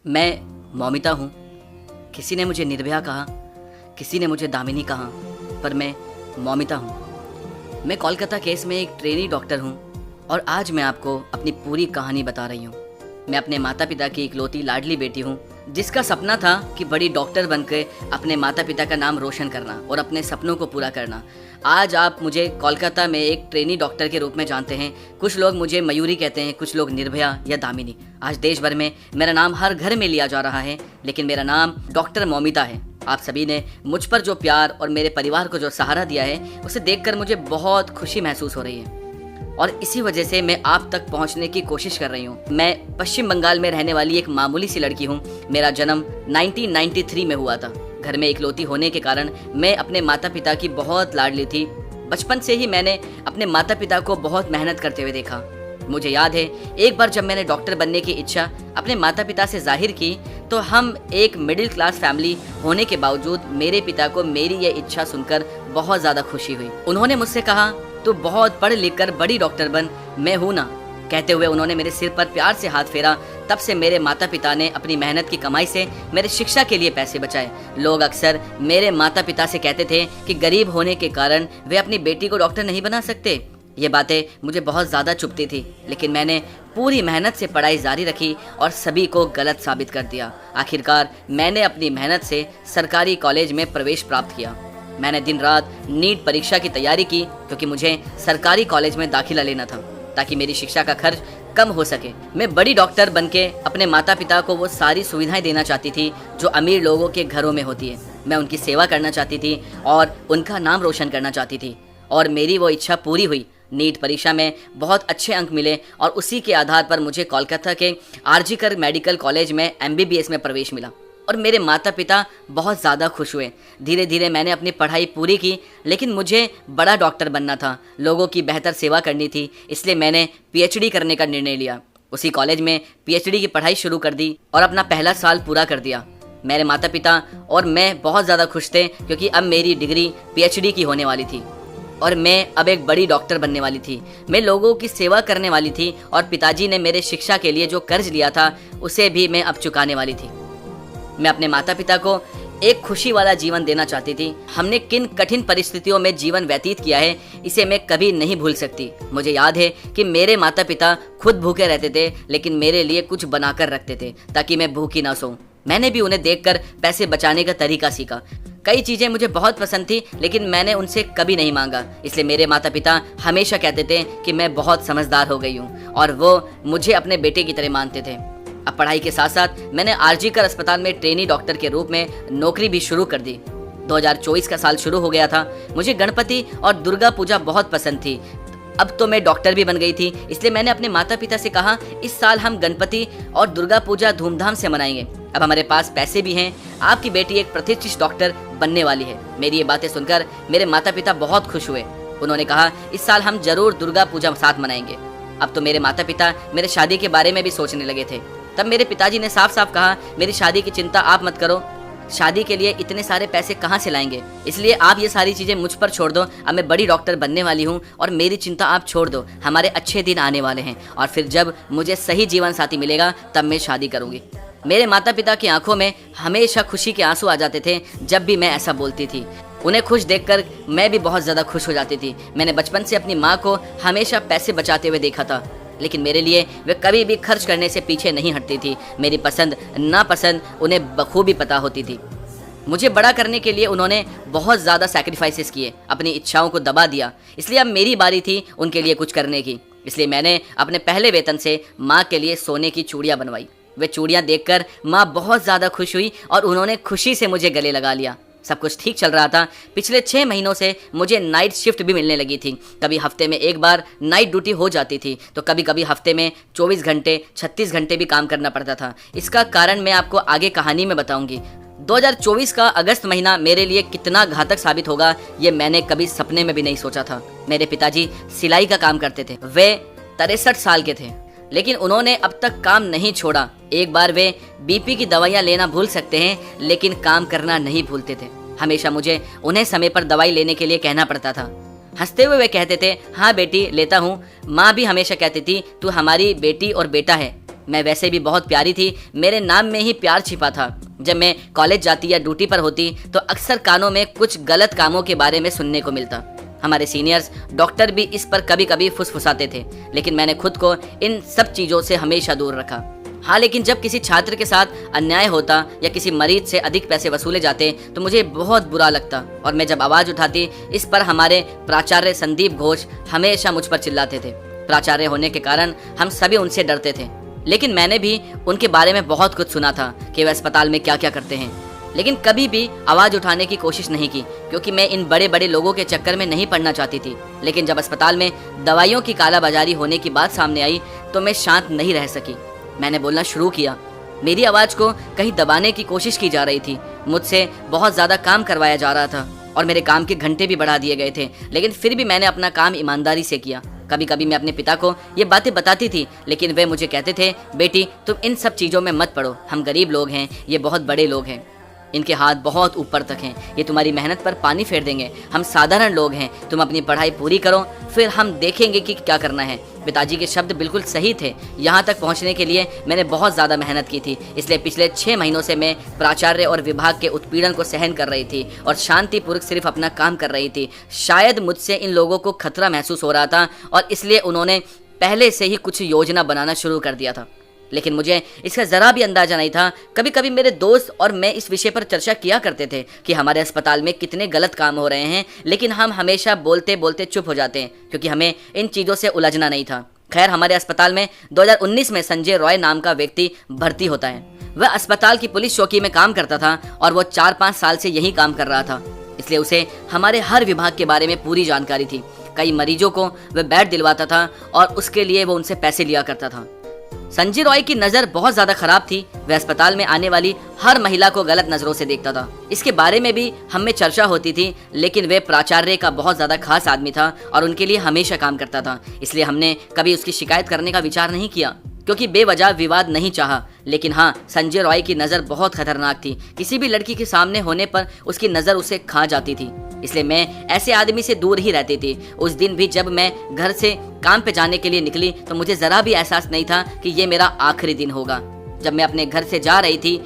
मैं मौमिता हूँ। किसी ने मुझे निर्भया कहा, किसी ने मुझे दामिनी कहा, पर मैं मौमिता हूँ। मैं कोलकाता केस में एक ट्रेनी डॉक्टर हूँ और आज मैं आपको अपनी पूरी कहानी बता रही हूँ। मैं अपने माता पिता की इकलौती लाडली बेटी हूँ, जिसका सपना था कि बड़ी डॉक्टर बनकर अपने माता पिता का नाम रोशन करना और अपने सपनों को पूरा करना। आज आप मुझे कोलकाता में एक ट्रेनी डॉक्टर के रूप में जानते हैं। कुछ लोग मुझे मयूरी कहते हैं, कुछ लोग निर्भया या दामिनी। आज देश भर में मेरा नाम हर घर में लिया जा रहा है, लेकिन मेरा नाम डॉक्टर मौमिता है। आप सभी ने मुझ पर जो प्यार और मेरे परिवार को जो सहारा दिया है, उसे देखकर मुझे बहुत खुशी महसूस हो रही है और इसी वजह से मैं आप तक पहुंचने की कोशिश कर रही हूं। मैं पश्चिम बंगाल में रहने वाली एक मामूली सी लड़की हूं। मेरा जन्म 1993 में हुआ था। घर में इकलौती होने के कारण मैं अपने माता पिता की बहुत लाडली थी। बचपन से ही मैंने अपने माता पिता को बहुत मेहनत करते हुए देखा। मुझे याद है, एक बार जब मैंने डॉक्टर बनने की इच्छा अपने माता पिता से जाहिर की, तो हम एक मिडिल क्लास फैमिली होने के बावजूद मेरे पिता को मेरी यह इच्छा सुनकर बहुत ज़्यादा खुशी हुई। उन्होंने मुझसे कहा, तू बहुत पढ़ लिख कर बड़ी डॉक्टर बन, मैं हूं ना। कहते हुए उन्होंने मेरे सिर पर प्यार से हाथ फेरा। तब से मेरे माता पिता ने अपनी मेहनत की कमाई से मेरे शिक्षा के लिए पैसे बचाए। लोग अक्सर मेरे माता पिता से कहते थे कि गरीब होने के कारण वे अपनी बेटी को डॉक्टर नहीं बना सकते। ये बातें मुझे बहुत ज़्यादा चुभती थी, लेकिन मैंने पूरी मेहनत से पढ़ाई जारी रखी और सभी को गलत साबित कर दिया। आखिरकार मैंने अपनी मेहनत से सरकारी कॉलेज में प्रवेश प्राप्त किया। मैंने दिन रात नीट परीक्षा की तैयारी की, क्योंकि मुझे सरकारी कॉलेज में दाखिला लेना था ताकि मेरी शिक्षा का खर्च कम हो सके। मैं बड़ी डॉक्टर बनके अपने माता पिता को वो सारी सुविधाएं देना चाहती थी जो अमीर लोगों के घरों में होती है। मैं उनकी सेवा करना चाहती थी और उनका नाम रोशन करना चाहती थी, और मेरी वो इच्छा पूरी हुई। नीट परीक्षा में बहुत अच्छे अंक मिले और उसी के आधार पर मुझे कोलकाता के आरजीकर मेडिकल कॉलेज में MBBS में प्रवेश मिला और मेरे माता पिता बहुत ज़्यादा खुश हुए। धीरे धीरे मैंने अपनी पढ़ाई पूरी की, लेकिन मुझे बड़ा डॉक्टर बनना था, लोगों की बेहतर सेवा करनी थी। इसलिए मैंने PhD करने का निर्णय लिया। उसी कॉलेज में PhD की पढ़ाई शुरू कर दी और अपना पहला साल पूरा कर दिया। मेरे माता पिता और मैं बहुत ज़्यादा खुश थे, क्योंकि अब मेरी डिग्री PhD की होने वाली थी और मैं अब एक बड़ी डॉक्टर बनने वाली थी। मैं लोगों की सेवा करने वाली थी और पिताजी ने मेरे शिक्षा के लिए जो कर्ज लिया था, उसे भी मैं अब चुकाने वाली थी। मैं अपने माता पिता को एक खुशी वाला जीवन देना चाहती थी। हमने किन कठिन परिस्थितियों में जीवन व्यतीत किया है, इसे मैं कभी नहीं भूल सकती। मुझे याद है कि मेरे माता पिता खुद भूखे रहते थे, लेकिन मेरे लिए कुछ बनाकर रखते थे ताकि मैं भूखी ना सोऊं। मैंने भी उन्हें देखकर पैसे बचाने का तरीका सीखा। कई चीज़ें मुझे बहुत पसंद थी, लेकिन मैंने उनसे कभी नहीं मांगा। इसलिए मेरे माता पिता हमेशा कहते थे कि मैं बहुत समझदार हो गई हूँ और वो मुझे अपने बेटे की तरह मानते थे। अब पढ़ाई के साथ साथ मैंने आरजीकर अस्पताल में ट्रेनी डॉक्टर के रूप में नौकरी भी शुरू कर दी। 2024 का साल शुरू हो गया था। मुझे गणपति और दुर्गा पूजा बहुत पसंद थी। अब तो मैं डॉक्टर भी बन गई थी, इसलिए मैंने अपने माता पिता से कहा, इस साल हम गणपति और दुर्गा पूजा धूमधाम से मनाएंगे। अब हमारे पास पैसे भी हैं, आपकी बेटी एक प्रतिष्ठित डॉक्टर बनने वाली है। मेरी ये बातें सुनकर मेरे माता पिता बहुत खुश हुए। उन्होंने कहा, इस साल हम जरूर दुर्गा पूजा साथ मनाएंगे। अब तो मेरे माता पिता मेरे शादी के बारे में भी सोचने लगे थे। तब मेरे पिताजी ने साफ साफ कहा, मेरी शादी की चिंता आप मत करो, शादी के लिए इतने सारे पैसे कहाँ से लाएंगे, इसलिए आप ये सारी चीज़ें मुझ पर छोड़ दो। अब मैं बड़ी डॉक्टर बनने वाली हूँ और मेरी चिंता आप छोड़ दो। हमारे अच्छे दिन आने वाले हैं और फिर जब मुझे सही जीवन साथी मिलेगा तब मैं शादी करूँगी। मेरे माता पिता की आंखों में हमेशा खुशी के आंसू आ जाते थे जब भी मैं ऐसा बोलती थी। उन्हें खुश देखकर मैं भी बहुत ज़्यादा खुश हो जाती थी। मैंने बचपन से अपनी माँ को हमेशा पैसे बचाते हुए देखा था, लेकिन मेरे लिए वे कभी भी खर्च करने से पीछे नहीं हटती थी। मेरी पसंद नापसंद उन्हें बखूबी पता होती थी। मुझे बड़ा करने के लिए उन्होंने बहुत ज़्यादा सैक्रिफाइसेस किए, अपनी इच्छाओं को दबा दिया। इसलिए अब मेरी बारी थी उनके लिए कुछ करने की। इसलिए मैंने अपने पहले वेतन से माँ के लिए सोने की चूड़ियाँ बनवाई। वे चूड़ियाँ देखकर माँ बहुत ज़्यादा खुश हुई और उन्होंने खुशी से मुझे गले लगा लिया। सब कुछ ठीक चल रहा था। पिछले 6 महीनों से मुझे नाइट शिफ्ट भी मिलने लगी थी। कभी हफ्ते में एक बार नाइट ड्यूटी हो जाती थी, तो कभी कभी हफ्ते में 24 घंटे 36 घंटे भी काम करना पड़ता था। इसका कारण मैं आपको आगे कहानी में बताऊंगी। 2024 का अगस्त महीना मेरे लिए कितना घातक साबित होगा, ये मैंने कभी सपने में भी नहीं सोचा था। मेरे पिताजी सिलाई का काम करते थे। वे 63 साल के थे, लेकिन उन्होंने अब तक काम नहीं छोड़ा। एक बार वे BP की दवाइयाँ लेना भूल सकते हैं, लेकिन काम करना नहीं भूलते थे। हमेशा मुझे उन्हें समय पर दवाई लेने के लिए कहना पड़ता था। हंसते हुए वे कहते थे, हाँ बेटी लेता हूँ। माँ भी हमेशा कहती थी, तू हमारी बेटी और बेटा है। मैं वैसे भी बहुत प्यारी थी, मेरे नाम में ही प्यार छिपा था। जब मैं कॉलेज जाती या ड्यूटी पर होती तो अक्सर कानों में कुछ गलत कामों के बारे में सुनने को मिलता। हमारे सीनियर्स डॉक्टर भी इस पर कभी कभी फुसफुसाते थे, लेकिन मैंने खुद को इन सब चीज़ों से हमेशा दूर रखा। हाँ, लेकिन जब किसी छात्र के साथ अन्याय होता या किसी मरीज से अधिक पैसे वसूले जाते तो मुझे बहुत बुरा लगता, और मैं जब आवाज़ उठाती इस पर हमारे प्राचार्य संदीप घोष हमेशा मुझ पर चिल्लाते थे। प्राचार्य होने के कारण हम सभी उनसे डरते थे, लेकिन मैंने भी उनके बारे में बहुत कुछ सुना था कि वे अस्पताल में क्या क्या करते हैं, लेकिन कभी भी आवाज़ उठाने की कोशिश नहीं की, क्योंकि मैं इन बड़े बड़े लोगों के चक्कर में नहीं पड़ना चाहती थी। लेकिन जब अस्पताल में दवाइयों की कालाबाजारी होने की बात सामने आई तो मैं शांत नहीं रह सकी। मैंने बोलना शुरू किया। मेरी आवाज़ को कहीं दबाने की कोशिश की जा रही थी। मुझसे बहुत ज़्यादा काम करवाया जा रहा था और मेरे काम के घंटे भी बढ़ा दिए गए थे, लेकिन फिर भी मैंने अपना काम ईमानदारी से किया। कभी कभी मैं अपने पिता को ये बातें बताती थी, लेकिन वे मुझे कहते थे, बेटी तुम इन सब चीज़ों में मत पड़ो, हम गरीब लोग हैं, ये बहुत बड़े लोग हैं, इनके हाथ बहुत ऊपर तक हैं, ये तुम्हारी मेहनत पर पानी फेर देंगे, हम साधारण लोग हैं, तुम अपनी पढ़ाई पूरी करो, फिर हम देखेंगे कि क्या करना है। पिताजी के शब्द बिल्कुल सही थे। यहाँ तक पहुँचने के लिए मैंने बहुत ज़्यादा मेहनत की थी, इसलिए पिछले 6 महीनों से मैं प्राचार्य और विभाग के उत्पीड़न को सहन कर रही थी और शांतिपूर्वक सिर्फ अपना काम कर रही थी। शायद मुझसे इन लोगों को खतरा महसूस हो रहा था और इसलिए उन्होंने पहले से ही कुछ योजना बनाना शुरू कर दिया था, लेकिन मुझे इसका ज़रा भी अंदाजा नहीं था। कभी कभी मेरे दोस्त और मैं इस विषय पर चर्चा किया करते थे कि हमारे अस्पताल में कितने गलत काम हो रहे हैं, लेकिन हम हमेशा बोलते बोलते चुप हो जाते हैं क्योंकि हमें इन चीज़ों से उलझना नहीं था। खैर, हमारे अस्पताल में 2019 में संजय रॉय नाम का व्यक्ति भर्ती होता है। वह अस्पताल की पुलिस चौकी में काम करता था और वो 4-5 साल से यही काम कर रहा था, इसलिए उसे हमारे हर विभाग के बारे में पूरी जानकारी थी। कई मरीजों को वह बेड दिलवाता था और उसके लिए वो उनसे पैसे लिया करता था। संजय रॉय की नज़र बहुत ज़्यादा खराब थी। वह अस्पताल में आने वाली हर महिला को गलत नज़रों से देखता था। इसके बारे में भी हम में चर्चा होती थी, लेकिन वह प्राचार्य का बहुत ज़्यादा खास आदमी था और उनके लिए हमेशा काम करता था, इसलिए हमने कभी उसकी शिकायत करने का विचार नहीं किया क्योंकि बेवजह विवाद नहीं चाहा। लेकिन हाँ, संजय रॉय की नज़र बहुत खतरनाक थी। किसी भी लड़की के सामने होने पर उसकी नज़र उसे खा जाती थी, इसलिए मैं ऐसे आदमी से दूर ही रहती थी। उस दिन भी जब मैं घर से काम पे जाने के लिए निकली तो मुझे ज़रा भी एहसास नहीं था कि ये मेरा आखिरी दिन होगा। जब मैं अपने घर से जा रही थी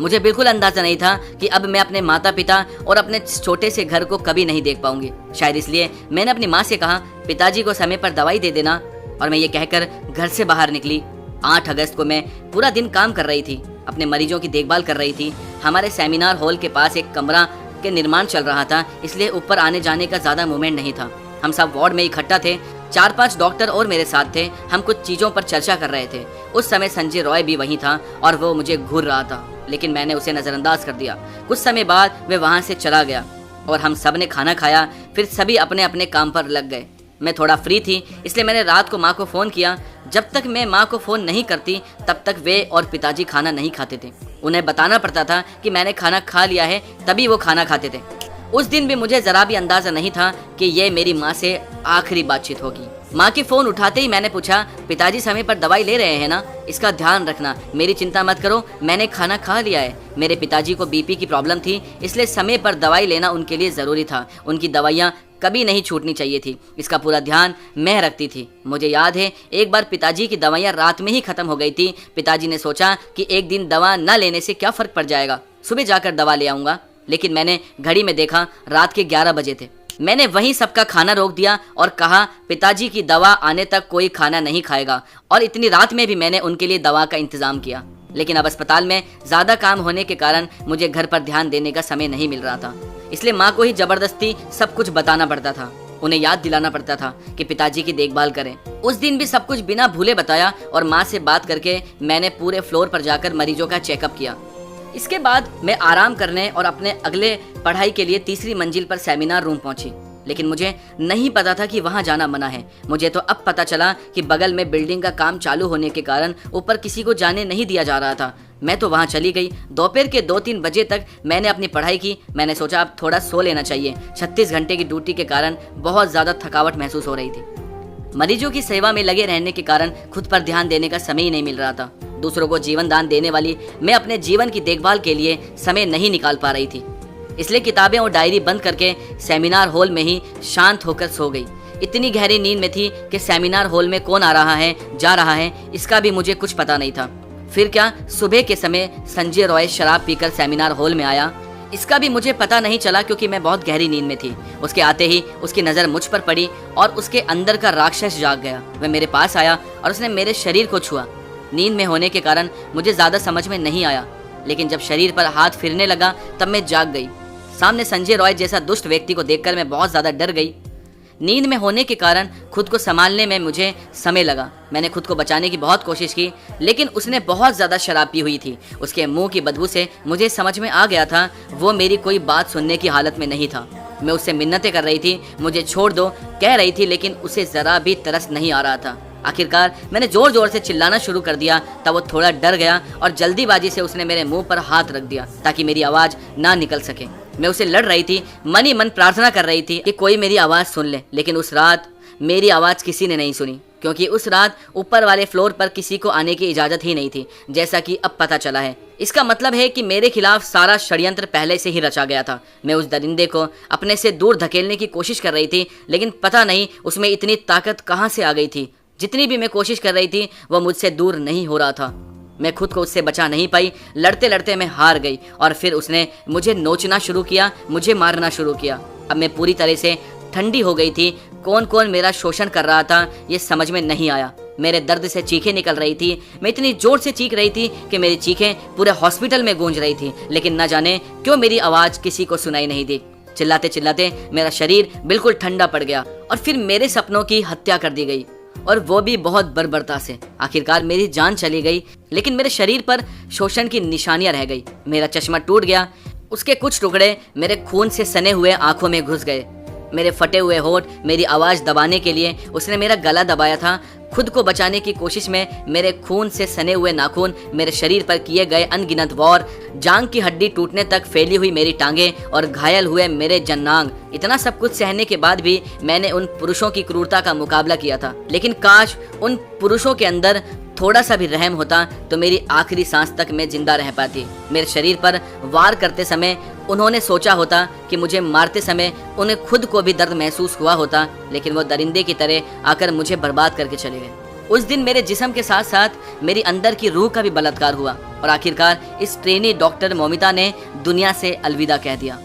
मुझे बिल्कुल अंदाज़ा नहीं था कि अब मैं अपने माता पिता और अपने छोटे से घर को कभी नहीं देख पाऊंगी। शायद इसलिए मैंने अपनी माँ से कहा, पिताजी को समय पर दवाई दे देना, और मैं ये कहकर घर से बाहर निकली। 8 अगस्त को मैं पूरा दिन काम कर रही थी, अपने मरीजों की देखभाल कर रही थी। हमारे सेमिनार हॉल के पास एक कमरा के निर्माण चल रहा था, इसलिए ऊपर आने जाने का ज़्यादा मूवमेंट नहीं था। हम सब वार्ड में इकट्ठा थे। 4-5 डॉक्टर और मेरे साथ थे। हम कुछ चीज़ों पर चर्चा कर रहे थे। उस समय संजय रॉय भी वहीं था और वो मुझे घूर रहा था, लेकिन मैंने उसे नज़रअंदाज कर दिया। कुछ समय बाद वे वहाँ से चला गया और हम सब ने खाना खाया। फिर सभी अपने अपने काम पर लग गए। मैं थोड़ा फ्री थी, इसलिए मैंने रात को माँ को फ़ोन किया। जब तक मैं माँ को फ़ोन नहीं करती तब तक वे और पिताजी खाना नहीं खाते थे। उन्हें बताना पड़ता था कि मैंने खाना खा लिया है, तभी वो खाना खाते थे। उस दिन भी मुझे ज़रा भी अंदाज़ा नहीं था कि ये मेरी माँ से आखिरी बातचीत होगी। माँ की फ़ोन उठाते ही मैंने पूछा, पिताजी समय पर दवाई ले रहे हैं ना? इसका ध्यान रखना, मेरी चिंता मत करो, मैंने खाना खा लिया है। मेरे पिताजी को बीपी की प्रॉब्लम थी, इसलिए समय पर दवाई लेना उनके लिए ज़रूरी था। उनकी दवाइयाँ कभी नहीं छूटनी चाहिए थी, इसका पूरा ध्यान मैं रखती थी। मुझे याद है एक बार पिताजी की दवाइयाँ रात में ही ख़त्म हो गई थी। पिताजी ने सोचा कि एक दिन दवा न लेने से क्या फ़र्क पड़ जाएगा, सुबह जाकर दवा ले आऊँगा। लेकिन मैंने घड़ी में देखा रात के 11 बजे थे। मैंने वहीं सबका खाना रोक दिया और कहा, पिताजी की दवा आने तक कोई खाना नहीं खाएगा। और इतनी रात में भी मैंने उनके लिए दवा का इंतज़ाम किया। लेकिन अब अस्पताल में ज़्यादा काम होने के कारण मुझे घर पर ध्यान देने का समय नहीं मिल रहा था, इसलिए माँ को ही ज़बरदस्ती सब कुछ बताना पड़ता था। उन्हें याद दिलाना पड़ता था कि पिताजी की देखभाल करें। उस दिन भी सब कुछ बिना भूले बताया और माँ से बात करके मैंने पूरे फ्लोर पर जाकर मरीजों का चेकअप किया। इसके बाद मैं आराम करने और अपने अगले पढ़ाई के लिए 3री मंजिल पर सेमिनार रूम पहुंची। लेकिन मुझे नहीं पता था कि वहां जाना मना है। मुझे तो अब पता चला कि बगल में बिल्डिंग का काम चालू होने के कारण ऊपर किसी को जाने नहीं दिया जा रहा था। मैं तो वहां चली गई। दोपहर के 2-3 बजे तक मैंने अपनी पढ़ाई की। मैंने सोचा अब थोड़ा सो लेना चाहिए। 36 घंटे की ड्यूटी के कारण बहुत ज़्यादा थकावट महसूस हो रही थी। मरीजों की सेवा में लगे रहने के कारण खुद पर ध्यान देने का समय ही नहीं मिल रहा था। दूसरों को जीवन दान देने वाली मैं अपने जीवन की देखभाल के लिए समय नहीं निकाल पा रही थी, इसलिए किताबें और डायरी बंद करके सेमिनार हॉल में ही शांत होकर सो गई। इतनी गहरी नींद में थी कि सेमिनार हॉल में कौन आ रहा है जा रहा है इसका भी मुझे कुछ पता नहीं था। फिर क्या सुबह के समय संजय रॉय शराब पीकर सेमिनार हॉल में आया, इसका भी मुझे पता नहीं चला क्योंकि मैं बहुत गहरी नींद में थी। उसके आते ही उसकी नज़र मुझ पर पड़ी और उसके अंदर का राक्षस जाग गया। वह मेरे पास आया और उसने मेरे शरीर को छुआ। नींद में होने के कारण मुझे ज़्यादा समझ में नहीं आया, लेकिन जब शरीर पर हाथ फिरने लगा तब मैं जाग गई। सामने संजय रॉय जैसा दुष्ट व्यक्ति को देखकर मैं बहुत ज़्यादा डर गई। नींद में होने के कारण खुद को संभालने में मुझे समय लगा। मैंने खुद को बचाने की बहुत कोशिश की, लेकिन उसने बहुत ज़्यादा शराब पी हुई थी। उसके मुंह की बदबू से मुझे समझ में आ गया था वो मेरी कोई बात सुनने की हालत में नहीं था। मैं उससे मिन्नतें कर रही थी, मुझे छोड़ दो कह रही थी, लेकिन उसे ज़रा भी तरस नहीं आ रहा था। आखिरकार मैंने ज़ोर ज़ोर से चिल्लाना शुरू कर दिया। तब वो थोड़ा डर गया और जल्दीबाजी से उसने मेरे मुंह पर हाथ रख दिया ताकि मेरी आवाज़ ना निकल सके। मैं उसे लड़ रही थी, मन ही मन प्रार्थना कर रही थी कि कोई मेरी आवाज़ सुन ले, लेकिन उस रात मेरी आवाज़ किसी ने नहीं सुनी, क्योंकि उस रात ऊपर वाले फ्लोर पर किसी को आने की इजाज़त ही नहीं थी, जैसा कि अब पता चला है। इसका मतलब है कि मेरे खिलाफ सारा षड्यंत्र पहले से ही रचा गया था। मैं उस दरिंदे को अपने से दूर धकेलने की कोशिश कर रही थी, लेकिन पता नहीं उसमें इतनी ताकत कहाँ से आ गई थी। जितनी भी मैं कोशिश कर रही थी वह मुझसे दूर नहीं हो रहा था। मैं खुद को उससे बचा नहीं पाई। लड़ते लड़ते मैं हार गई और फिर उसने मुझे नोचना शुरू किया, मुझे मारना शुरू किया। अब मैं पूरी तरह से ठंडी हो गई थी। कौन कौन मेरा शोषण कर रहा था ये समझ में नहीं आया। मेरे दर्द से चीखें निकल रही थी। मैं इतनी जोर से चीख रही थी कि मेरी चीखें पूरे हॉस्पिटल में गूंज रही थी, लेकिन न जाने क्यों मेरी आवाज़ किसी को सुनाई नहीं दी। चिल्लाते चिल्लाते मेरा शरीर बिल्कुल ठंडा पड़ गया और फिर मेरे सपनों की हत्या कर दी गई, और वो भी बहुत बर्बरता से। आखिरकार मेरी जान चली गई, लेकिन मेरे शरीर पर शोषण की निशानियां रह गई। मेरा चश्मा टूट गया, उसके कुछ टुकड़े मेरे खून से सने हुए आंखों में घुस गए। मेरे फटे हुए होंठ मेरी आवाज़ दबाने के लिए उसने मेरा गला दबाया था। खुद को बचाने की कोशिश में मेरे खून से सने हुए नाखून, मेरे शरीर पर किए गए अनगिनत वार, जांग की हड्डी टूटने तक फैली हुई मेरी टांगें और घायल हुए मेरे जन्नांग, इतना सब कुछ सहने के बाद भी मैंने उन पुरुषों की क्रूरता का मुकाबला किया था। लेकिन काश उन पुरुषों के अंदर थोड़ा सा भी रहम होता तो मेरी आखिरी सांस तक मैं जिंदा रह पाती। मेरे शरीर पर वार करते समय उन्होंने सोचा होता कि मुझे मारते समय उन्हें खुद को भी दर्द महसूस हुआ होता, लेकिन वो दरिंदे की तरह आकर मुझे बर्बाद करके चले गए। उस दिन मेरे जिस्म के साथ साथ मेरी अंदर की रूह का भी बलात्कार हुआ और आखिरकार इस ट्रेनी डॉक्टर मौमिता ने दुनिया से अलविदा कह दिया।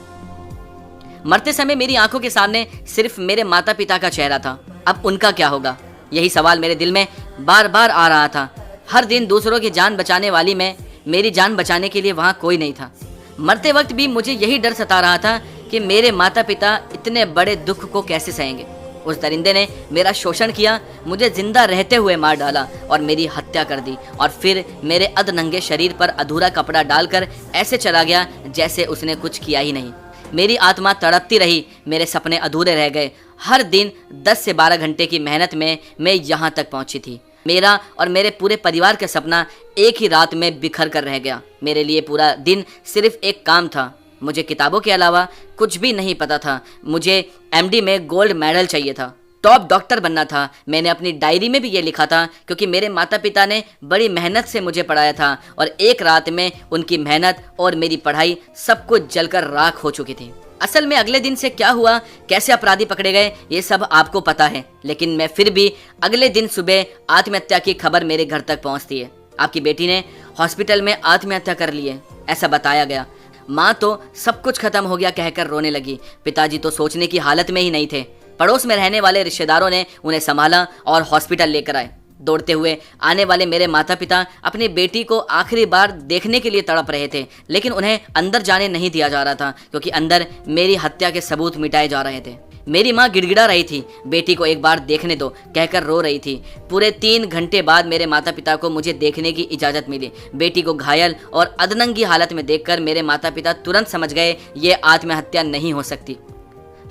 मरते समय मेरी आंखों के सामने सिर्फ मेरे माता पिता का चेहरा था। अब उनका क्या होगा, यही सवाल मेरे दिल में बार बार आ रहा था। हर दिन दूसरों की जान बचाने वाली मैं, मेरी जान बचाने के लिए वहाँ कोई नहीं था। मरते वक्त भी मुझे यही डर सता रहा था कि मेरे माता पिता इतने बड़े दुख को कैसे सहेंगे। उस दरिंदे ने मेरा शोषण किया, मुझे जिंदा रहते हुए मार डाला और मेरी हत्या कर दी, और फिर मेरे अधनंगे शरीर पर अधूरा कपड़ा डालकर ऐसे चला गया जैसे उसने कुछ किया ही नहीं। मेरी आत्मा तड़पती रही, मेरे सपने अधूरे रह गए। हर दिन 10 से 12 घंटे की मेहनत में मैं यहाँ तक पहुँची थी। मेरा और मेरे पूरे परिवार का सपना एक ही रात में बिखर कर रह गया। मेरे लिए पूरा दिन सिर्फ एक काम था। मुझे किताबों के अलावा कुछ भी नहीं पता था। मुझे एमडी में गोल्ड मेडल चाहिए था, टॉप डॉक्टर बनना था। मैंने अपनी डायरी में भी ये लिखा था, क्योंकि मेरे माता पिता ने बड़ी मेहनत से मुझे पढ़ाया था और एक रात में उनकी मेहनत और मेरी पढ़ाई सब कुछ जलकर राख हो चुकी थी। असल में अगले दिन से क्या हुआ, कैसे अपराधी पकड़े गए, ये सब आपको पता है, लेकिन मैं फिर भी अगले दिन सुबह आत्महत्या की खबर मेरे घर तक पहुंचती है। आपकी बेटी ने हॉस्पिटल में आत्महत्या कर ली है, ऐसा बताया गया। माँ तो सब कुछ खत्म हो गया कहकर रोने लगी। पिताजी तो सोचने की हालत में ही नहीं थे। पड़ोस में रहने वाले रिश्तेदारों ने उन्हें संभाला और हॉस्पिटल लेकर आए। दौड़ते हुए आने वाले मेरे माता पिता अपनी बेटी को आखिरी बार देखने के लिए तड़प रहे थे, लेकिन उन्हें अंदर जाने नहीं दिया जा रहा था, क्योंकि अंदर मेरी हत्या के सबूत मिटाए जा रहे थे। मेरी माँ गिड़गिड़ा रही थी, बेटी को एक बार देखने दो कहकर रो रही थी। पूरे 3 घंटे बाद मेरे माता पिता को मुझे देखने की इजाज़त मिली। बेटी को घायल और अधनंगी हालत में देखकर मेरे माता पिता तुरंत समझ गए ये आत्महत्या नहीं हो सकती।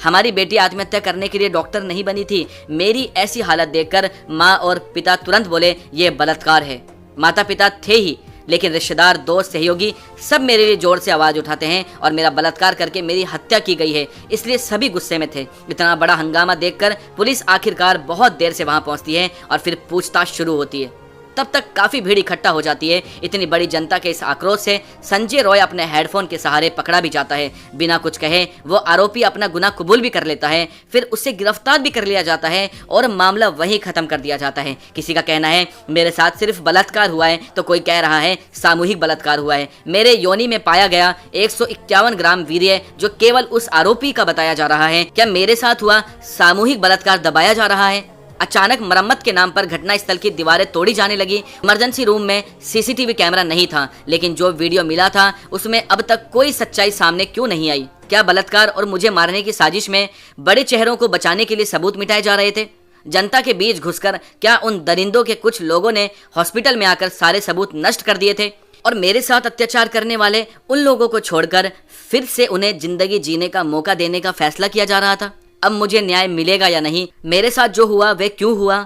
हमारी बेटी आत्महत्या करने के लिए डॉक्टर नहीं बनी थी। मेरी ऐसी हालत देखकर माँ और पिता तुरंत बोले ये बलात्कार है। माता पिता थे ही, लेकिन रिश्तेदार, दोस्त, सहयोगी सब मेरे लिए जोर से आवाज़ उठाते हैं और मेरा बलात्कार करके मेरी हत्या की गई है, इसलिए सभी गुस्से में थे। इतना बड़ा हंगामा देखकर पुलिस आखिरकार बहुत देर से वहाँ पहुँचती है और फिर पूछताछ शुरू होती है। तब तक काफी भीड़ इकट्ठा हो जाती है। इतनी बड़ी जनता के इस आक्रोश से संजय रॉय अपने हेडफोन के सहारे पकड़ा भी जाता है। बिना कुछ कहे वो आरोपी अपना गुनाह कबूल भी कर लेता है, फिर उससे गिरफ्तार भी कर लिया जाता है और मामला वहीं खत्म कर दिया जाता है। किसी का कहना है मेरे साथ सिर्फ बलात्कार हुआ है, तो कोई कह रहा है सामूहिक बलात्कार हुआ है। मेरे योनि में पाया गया 151 ग्राम वीर्य जो केवल उस आरोपी का बताया जा रहा है। क्या मेरे साथ हुआ सामूहिक बलात्कार दबाया जा रहा है? अचानक मरम्मत के नाम पर घटनास्थल की दीवारें तोड़ी जाने लगी। इमरजेंसी रूम में सीसीटीवी कैमरा नहीं था, लेकिन जो वीडियो मिला था उसमें अब तक कोई सच्चाई सामने क्यों नहीं आई? क्या बलात्कार और मुझे मारने की साजिश में बड़े चेहरों को बचाने के लिए सबूत मिटाए जा रहे थे? जनता के बीच घुसकर क्या उन दरिंदों के कुछ लोगों ने हॉस्पिटल में आकर सारे सबूत नष्ट कर दिए थे और मेरे साथ अत्याचार करने वाले उन लोगों को छोड़कर फिर से उन्हें जिंदगी जीने का मौका देने का फैसला किया जा रहा था? अब मुझे न्याय मिलेगा या नहीं? मेरे साथ जो हुआ वह क्यों हुआ?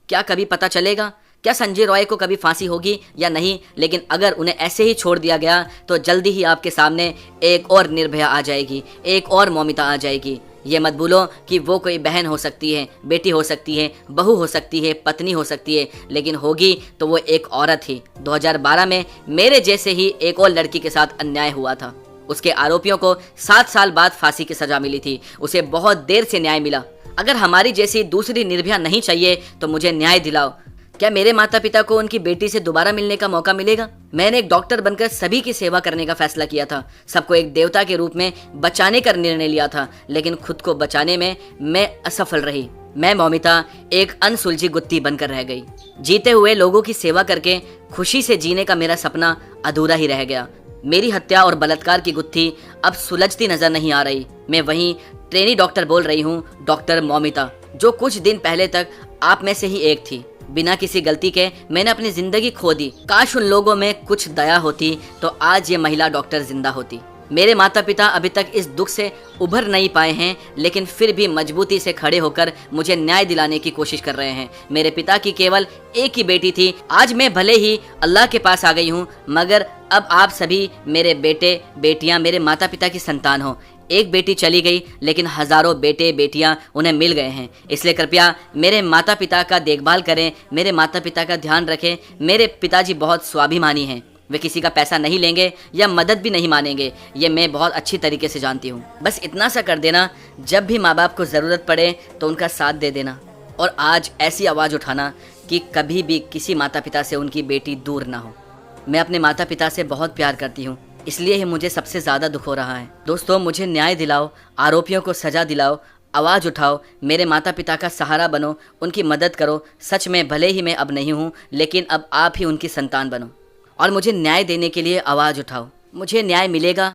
क्या कभी पता चलेगा? क्या संजय रॉय को कभी फांसी होगी या नहीं? लेकिन अगर उन्हें ऐसे ही छोड़ दिया गया तो जल्दी ही आपके सामने एक और निर्भया आ जाएगी, एक और मौमिता आ जाएगी। ये मत भूलो कि वो कोई बहन हो सकती है, बेटी हो सकती है, बहू हो सकती है, पत्नी हो सकती है, लेकिन होगी तो वो एक औरत ही। 2012 में मेरे जैसे ही एक और लड़की के साथ अन्याय हुआ था। उसके आरोपियों को 7 साल बाद फांसी की सजा मिली थी। उसे बहुत देर से न्याय मिला। अगर हमारी जैसी दूसरी निर्भया नहीं चाहिए तो मुझे न्याय दिलाओ। क्या मेरे माता पिता को उनकी बेटी से दोबारा मिलने का मौका मिलेगा? मैंने एक डॉक्टर बनकर सभी की सेवा करने का फैसला किया था, सबको एक देवता के रूप में बचाने का निर्णय लिया था, लेकिन खुद को बचाने में मैं असफल रही। मैं मौमिता एक अनसुलझी गुत्थी बनकर रह गई। जीते हुए लोगों की सेवा करके खुशी से जीने का मेरा सपना अधूरा ही रह गया। मेरी हत्या और बलात्कार की गुत्थी अब सुलझती नजर नहीं आ रही। मैं वही ट्रेनी डॉक्टर बोल रही हूँ, डॉक्टर मौमिता, जो कुछ दिन पहले तक आप में से ही एक थी। बिना किसी गलती के मैंने अपनी जिंदगी खो दी। काश उन लोगों में कुछ दया होती तो आज ये महिला डॉक्टर जिंदा होती। मेरे माता पिता अभी तक इस दुख से उभर नहीं पाए हैं, लेकिन फिर भी मजबूती से खड़े होकर मुझे न्याय दिलाने की कोशिश कर रहे हैं। मेरे पिता की केवल एक ही बेटी थी। आज मैं भले ही अल्लाह के पास आ गई हूँ, मगर अब आप सभी मेरे बेटे बेटियाँ मेरे माता पिता की संतान हो। एक बेटी चली गई, लेकिन हजारों बेटे बेटियां उन्हें मिल गए हैं। इसलिए कृपया मेरे माता पिता का देखभाल करें, मेरे माता पिता का ध्यान रखें। मेरे पिताजी बहुत स्वाभिमानी हैं। वे किसी का पैसा नहीं लेंगे या मदद भी नहीं मानेंगे, ये मैं बहुत अच्छी तरीके से जानती हूँ। बस इतना सा कर देना, जब भी माँ बाप को ज़रूरत पड़े तो उनका साथ दे देना। और आज ऐसी आवाज़ उठाना कि कभी भी किसी माता पिता से उनकी बेटी दूर ना हो। मैं अपने माता पिता से बहुत प्यार करती हूँ, इसलिए ही मुझे सबसे ज़्यादा दुख हो रहा है। दोस्तों, मुझे न्याय दिलाओ, आरोपियों को सज़ा दिलाओ, आवाज़ उठाओ, मेरे माता पिता का सहारा बनो, उनकी मदद करो। सच में भले ही मैं अब नहीं हूँ, लेकिन अब आप ही उनकी संतान बनो और मुझे न्याय देने के लिए आवाज़ उठाओ। मुझे न्याय मिलेगा